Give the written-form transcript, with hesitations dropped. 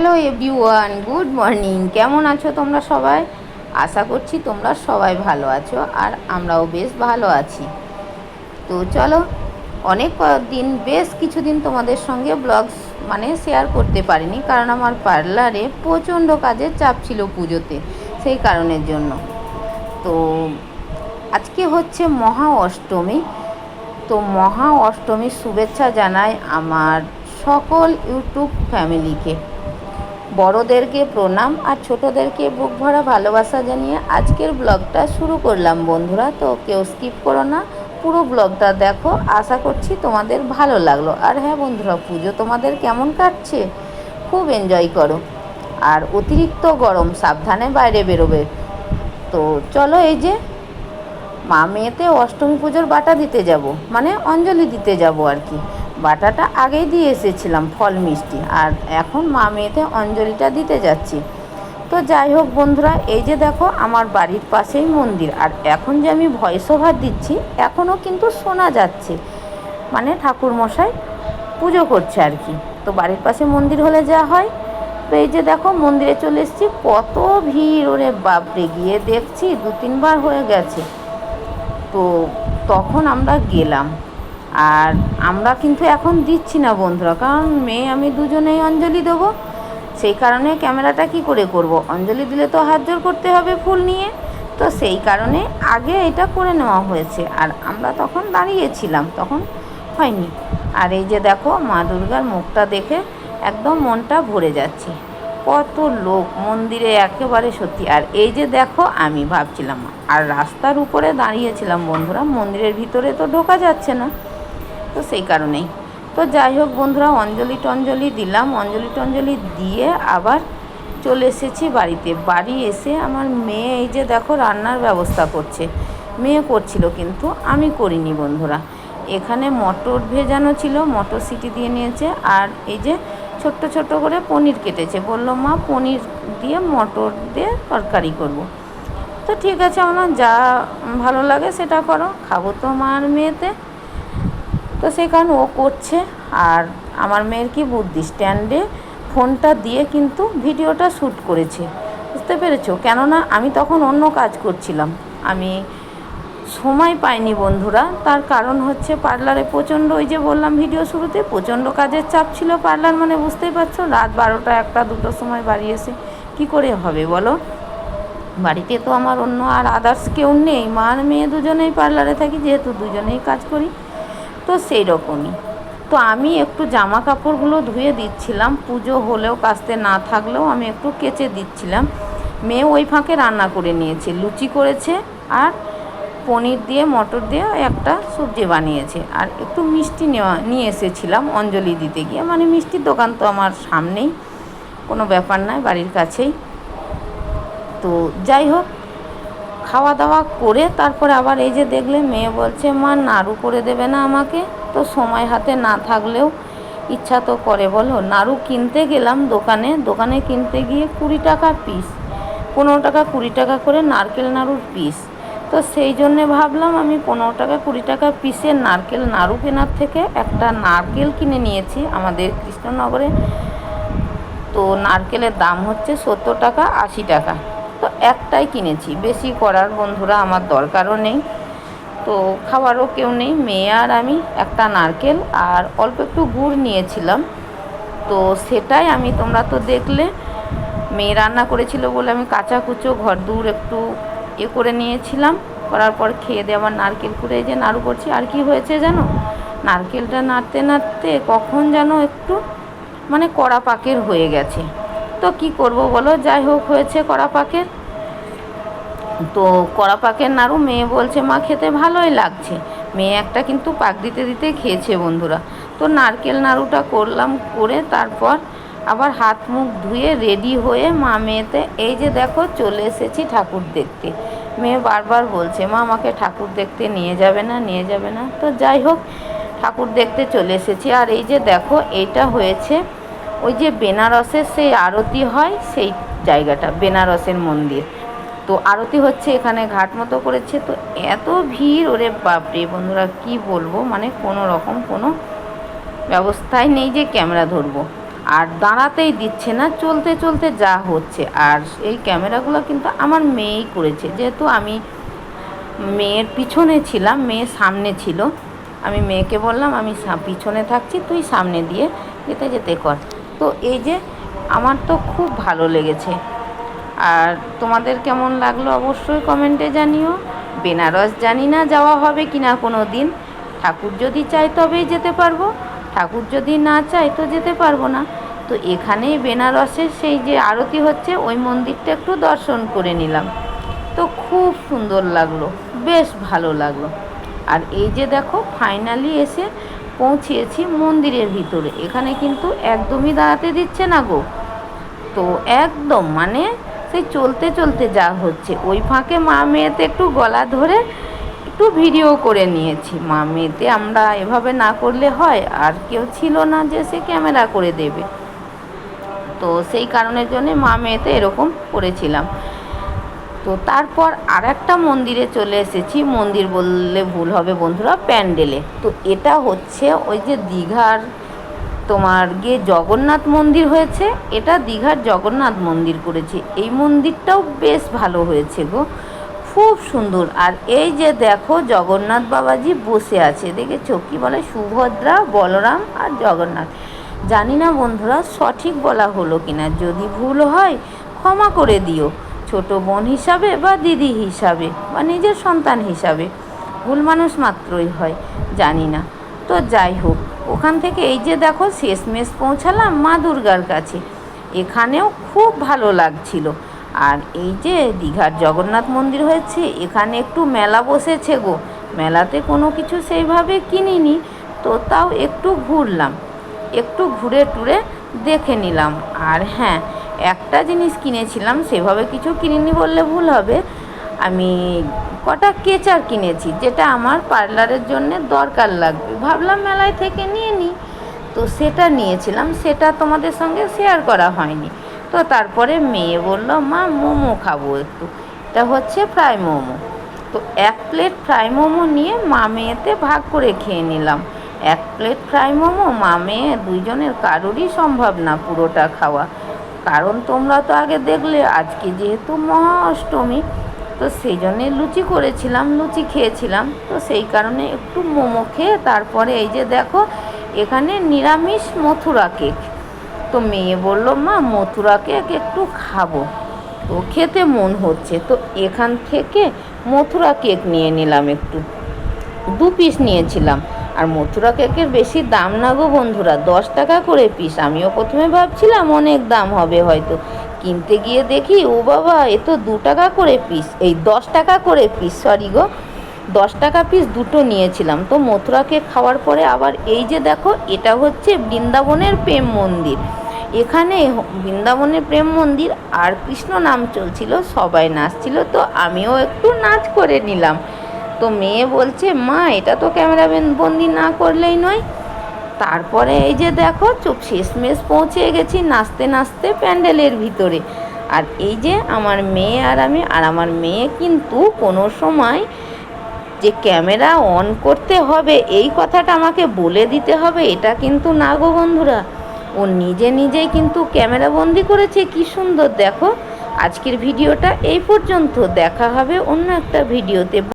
Hello everyone, good morning. কেমন আছো তোমরা সবাই? আশা করছি তোমরা সবাই ভালো আছো, আর আমরাও বেশ ভালো আছি। তো চলো, অনেক দিন, বেশ কিছুদিন তোমাদের সঙ্গে ব্লগস শেয়ার করতে পারিনি, কারণ আমার পার্লারে প্রচণ্ড কাজের চাপ ছিল পুজোতে, সেই কারণের জন্য। তো আজকে হচ্ছে মহা অষ্টমী। তো মহা অষ্টমীর শুভেচ্ছা জানাই আমার সকল ইউটিউব ফ্যামিলিকে। বড়োদেরকে প্রণাম আর ছোটোদেরকে বুক ভরা ভালোবাসা জানিয়ে আজকের ব্লগটা শুরু করলাম বন্ধুরা। তো কেউ স্কিপ করো না, পুরো ব্লগটা দেখো, আশা করছি তোমাদের ভালো লাগলো। আর হ্যাঁ বন্ধুরা, পুজো তোমাদের কেমন কাটছে? খুব এনজয় করো, আর অতিরিক্ত গরম, সাবধানে বাইরে বেরোবে। তো চলো, এই যে মা মেয়েতে অষ্টমী পুজোর বাটা দিতে যাব, অঞ্জলি দিতে যাব আর কি। বাটাটা আগেই দিয়ে এসেছিলাম, ফল মিষ্টি, আর এখন মা মেয়েতে অঞ্জলিটা দিতে যাচ্ছি। তো যাই হোক বন্ধুরা, এই যে দেখো আমার বাড়ির পাশেই মন্দির, আর এখন যে আমি ভয়েস ওভার দিচ্ছি এখনও কিন্তু শোনা যাচ্ছে, ঠাকুরমশাই পুজো করছে আর কি। তো বাড়ির পাশে মন্দির হলে যা হয়। তো এই যে দেখো মন্দিরে চলে এসেছি, কত ভিড়, ওরে বাপরে! গিয়ে দেখছি 2-3 বার হয়ে গেছে। তো তখন আমরা গেলাম, আর আমরা কিন্তু এখন দিচ্ছি না বন্ধুরা, কারণ মেয়ে আমি দুজনেই অঞ্জলি দেবো। সেই কারণে ক্যামেরাটা কি করে করব, অঞ্জলি দিলে তো হাত জোড় করতে হবে ফুল নিয়ে। তো সেই কারণে আগে এটা করে নেওয়া হয়েছে, আর আমরা তখন দাঁড়িয়েছিলাম, তখন হয়নি। আর এই যে দেখো মা দুর্গার মুখটা দেখে একদম মনটা ভরে যাচ্ছে। কত লোক মন্দিরে, একেবারে সত্যি। আর এই যে দেখো আমি ভাবছিলাম, আর রাস্তার উপরে দাঁড়িয়েছিলাম বন্ধুরা, মন্দিরের ভিতরে তো ঢোকা যাচ্ছে না, তো সেই কারণেই। তো যাই হোক বন্ধুরা, অঞ্জলি টঞ্জলি দিলাম, অঞ্জলি টঞ্জলি দিয়ে আবার চলে এসেছি বাড়িতে। বাড়ি এসে আমার মেয়ে এই যে দেখো রান্নার ব্যবস্থা করছে। মেয়ে করছিল, কিন্তু আমি করিনি বন্ধুরা। এখানে মটর ভেজানো ছিল, মটর সিটি দিয়ে নিয়েছে, আর এই যে ছোট্ট ছোট্ট করে পনির কেটেছে। বললো মা পনির দিয়ে মটর দিয়ে তরকারি করব। তো ঠিক আছে, আমার যা ভালো লাগে সেটা করো, খাবো তো মা আর মেয়েতে। তো সেই কারণে ও করছে। আর আমার মেয়ের কি বুদ্ধি, স্ট্যান্ডে ফোনটা দিয়ে কিন্তু ভিডিওটা শ্যুট করেছে, বুঝতে পেরেছো? কেননা আমি তখন অন্য কাজ করছিলাম, আমি সময় পাইনি বন্ধুরা। তার কারণ হচ্ছে পার্লারে প্রচণ্ড, ওই যে বললাম ভিডিও শুরুতে, প্রচণ্ড কাজের চাপ ছিল। পার্লার বুঝতেই পারছো, রাত 12টা 1টা 2টোর সময় বাড়ি এসে কী করে হবে বলো? বাড়িতে তো আমার অন্য আর আদার্স কেউ নেই, মা আর মেয়ে দুজনেই পার্লারে থাকি, যেহেতু দুজনেই কাজ করি। তো সেই রকমই। তো আমি একটু জামা কাপড়গুলো ধুয়ে দিচ্ছিলাম, পুজো হলেও কাচতে না থাকলেও আমি একটু কেচে দিচ্ছিলাম। মেয়ে ওই ফাঁকে রান্না করে নিয়েছে, লুচি করেছে, আর পনির দিয়ে মটর দিয়ে একটা সবজি বানিয়েছে। আর একটু মিষ্টি নিয়ে এসেছিলাম অঞ্জলি দিতে গিয়ে, মিষ্টির দোকান তো আমার সামনেই, কোনো ব্যাপার নয়, বাড়ির কাছেই। তো যাই হোক, খাওয়া দাওয়া করে তারপরে আবার এই যে দেখলে মেয়ে বলছে মা নাড়ু করে দেবে না আমাকে। তো সময় হাতে না থাকলেও ইচ্ছা তো করে বলো। নাড়ু কিনতে গেলাম দোকানে কিনতে গিয়ে 20 টাকা পিস, 15 টাকা 20 টাকা করে নারকেল নাড়ুর পিস। তো সেই জন্যে ভাবলাম আমি 15 টাকা 20 টাকা পিসের নারকেল নাড়ু কেনার থেকে একটা নারকেল কিনে নিয়েছি আমাদের কৃষ্ণনগরে। তো নারকেলের দাম হচ্ছে 70 টাকা 80 টাকা। তো একটাই কিনেছি, বেশি করার বন্ধুরা আমার দরকারও নেই, তো খাওয়ারও কেউ নেই, মেয়ে আর আমি। একটা নারকেল আর অল্প একটু গুড় নিয়েছিলাম। তো সেটাই আমি, তোমরা তো দেখলে, মেয়ে রান্না করেছিল বলে আমি কাঁচা কুচো ঘর দূর একটু করে নিয়েছিলাম। করার পর খেয়ে দিয়ে আবার নারকেল কুড়ে যে নাড়ু করছি। আর কি হয়েছে জানো, নারকেলটা নাড়তে নাড়তে কখন যেন একটু কড়া পাকের হয়ে গেছে। তো কি করব বলো, যাই হোক হয়েছে কড়া পাকের। তো কড়া পাকের নাড়ু মেয়ে বলছে মা খেতে ভালোই লাগছে। মেয়ে একটা কিন্তু পাক দিতে দিতে খেয়েছে বন্ধুরা। তো নারকেল নাড়ুটা করলাম, করে তারপর আবার হাত মুখ ধুয়ে রেডি হয়ে মা মেয়েতে এই যে দেখো চলে এসেছি ঠাকুর দেখতে। মেয়ে বারবার বলছে মা আমাকে ঠাকুর দেখতে নিয়ে যাবে না, নিয়ে যাবে না। তো যাই হোক, ঠাকুর দেখতে চলে এসেছি। আর এই যে দেখো, এইটা হয়েছে ওই যে বেনারসের সেই আরতি হয় সেই জায়গাটা, বেনারসের মন্দির। তো আরতি হচ্ছে এখানে, ঘাট মতো করেছে। তো এত ভিড়, ওরে বাপরে বন্ধুরা কি বলবো, কোনো রকম কোনো ব্যবস্থাই নেই যে ক্যামেরা ধরবো। আর দাঁড়াতেই দিচ্ছে না, চলতে চলতে যা হচ্ছে। আর এই ক্যামেরাগুলো কিন্তু আমার মেয়েই করেছে, যেহেতু আমি মেয়ের পিছনে ছিলাম, মেয়ে সামনে ছিল। আমি মেয়েকে বললাম আমি পিছনে থাকছি, তুই সামনে দিয়ে যেতে যেতে কর। তো এই যে আমার তো খুব ভালো লেগেছে। আর তোমাদের কেমন লাগলো অবশ্যই কমেন্টে জানিও। বেনারস জানি না যাওয়া হবে কি না কোনো দিন, ঠাকুর যদি চাই তবেই যেতে পারবো, ঠাকুর যদি না চাই তো যেতে পারবো না। তো এখানেই বেনারসের সেই যে আরতি হচ্ছে ওই মন্দিরটা একটু দর্শন করে নিলাম। তো খুব সুন্দর লাগলো, বেশ ভালো লাগলো। আর এই যে দেখো ফাইনালি এসে পৌঁছিয়েছি মন্দিরের ভিতরে। এখানে কিন্তু একদমই দাঁড়াতে দিচ্ছে না গো। তো একদম মানে সেই চলতে চলতে যা হচ্ছে। ওই ফাঁকে মা মেয়েতে একটু গলা ধরে একটু ভিডিও করে নিয়েছি। মা মেয়েতে আমরা এভাবে না করলে হয়, আর কেউ ছিল না যে সে ক্যামেরা করে দেবে। তো সেই কারণের জন্যে মা মেয়েতে এরকম করেছিলাম। তো তারপর আর একটা মন্দিরে চলে এসেছি, মন্দির বললে ভুল হবে বন্ধুরা, প্যান্ডেলে। তো এটা হচ্ছে ওই যে দীঘার তোমার গিয়ে জগন্নাথ মন্দির হয়েছে, এটা দীঘার জগন্নাথ মন্দির করেছে। এই মন্দিরটাও বেশ ভালো হয়েছে গো, খুব সুন্দর। আর এই যে দেখো জগন্নাথ বাবাজি বসে আছে, দেখেছো কি বলে সুভদ্রা, বলরাম আর জগন্নাথ। জানি না বন্ধুরা সঠিক বলা হলো কিনা, যদি ভুল হয় ক্ষমা করে দিও, ছোট বোন হিসাবে বা দিদি হিসাবে বা নিজের সন্তান হিসাবে, ভুল মানুষ মাত্রই হয়, জানি না। তো যাই হোক, ওখান থেকে এই যে দেখো শেষমেশ পৌঁছালাম মা দুর্গার কাছে। এখানেও খুব ভালো লাগছিল। আর এই যে দীঘার জগন্নাথ মন্দির হয়েছে, এখানে একটু মেলা বসেছে গো। মেলাতে কোনো কিছু সেইভাবে কিনিনি, তো তাও একটু ঘুরলাম, একটু ঘুরে টুরে দেখে নিলাম। আর হ্যাঁ, একটা জিনিস কিনেছিলাম, সেভাবে কিছু কিনিনি বললে ভুল হবে। আমি কটা কেচার কিনেছি, যেটা আমার পার্লারের জন্য দরকার লাগবে, ভাবলাম মেলায় থেকে নিয়ে নিই। তো সেটা নিয়েছিলাম, সেটা তোমাদের সঙ্গে শেয়ার করা হয়নি। তো তারপরে মেয়ে বলল মা মোমো খাবো একটু, এটা হচ্ছে ফ্রাই মোমো। তো 1 প্লেট ফ্রাই মোমো নিয়ে মা মেয়েতে ভাগ করে খেয়ে নিলাম। 1 প্লেট ফ্রাই মোমো মা মেয়ে দুইজনের কারোরই সম্ভব না পুরোটা খাওয়া, কারণ তোমরা তো আগে দেখলে। আজকে যেহেতু মহা অষ্টমী, তো সেই জন্যে লুচি করেছিলাম, লুচি খেয়েছিলাম। তো সেই কারণে একটু মোমো খেয়ে তারপরে এই যে দেখো এখানে নিরামিষ মথুরা কেক। তো মেয়ে বলল মা মথুরা কেক একটু খাবো, তো খেতে মন হচ্ছে। তো এখান থেকে মথুরা কেক নিয়ে নিলাম, একটু 2 পিস নিয়েছিলাম। আর মথুরা কেকের বেশি দাম না গো বন্ধুরা, 10 টাকা করে পিস। আমিও প্রথমে ভাবছিলাম অনেক দাম হবে হয়তো, কিনতে গিয়ে দেখি ও বাবা এ তো 2 টাকা করে পিস, এই 10 টাকা করে পিস, সরি গো 10 টাকা পিস দুটো নিয়েছিলাম। তো মথুরা কেক খাওয়ার পরে আবার এই যে দেখো এটা হচ্ছে বৃন্দাবনের প্রেম মন্দির। এখানে বৃন্দাবনের প্রেম মন্দির আর কৃষ্ণ নাম চলছিল, সবাই নাচছিল, তো আমিও একটু নাচ করে নিলাম। তো মেয়ে বলছে মা এটা তো ক্যামেরা বন্দি না করলেই নয়। তারপরে এই যে দেখো শেষমেশ পৌঁছে গেছি নাচতে নাচতে প্যান্ডেলের ভিতরে। আর এই যে আমার মেয়ে আর আমি, আর আমার মেয়ে কিন্তু কোনো সময় যে ক্যামেরা অন করতে হবে এই কথাটা আমাকে বলে দিতে হবে এটা কিন্তু না গো বন্ধুরা, ও নিজে নিজেই কিন্তু ক্যামেরা বন্দি করেছে। কি সুন্দর দেখো। আজকের ভিডিওটা এই পর্যন্ত, দেখা হবে অন্য একটা ভিডিওতে।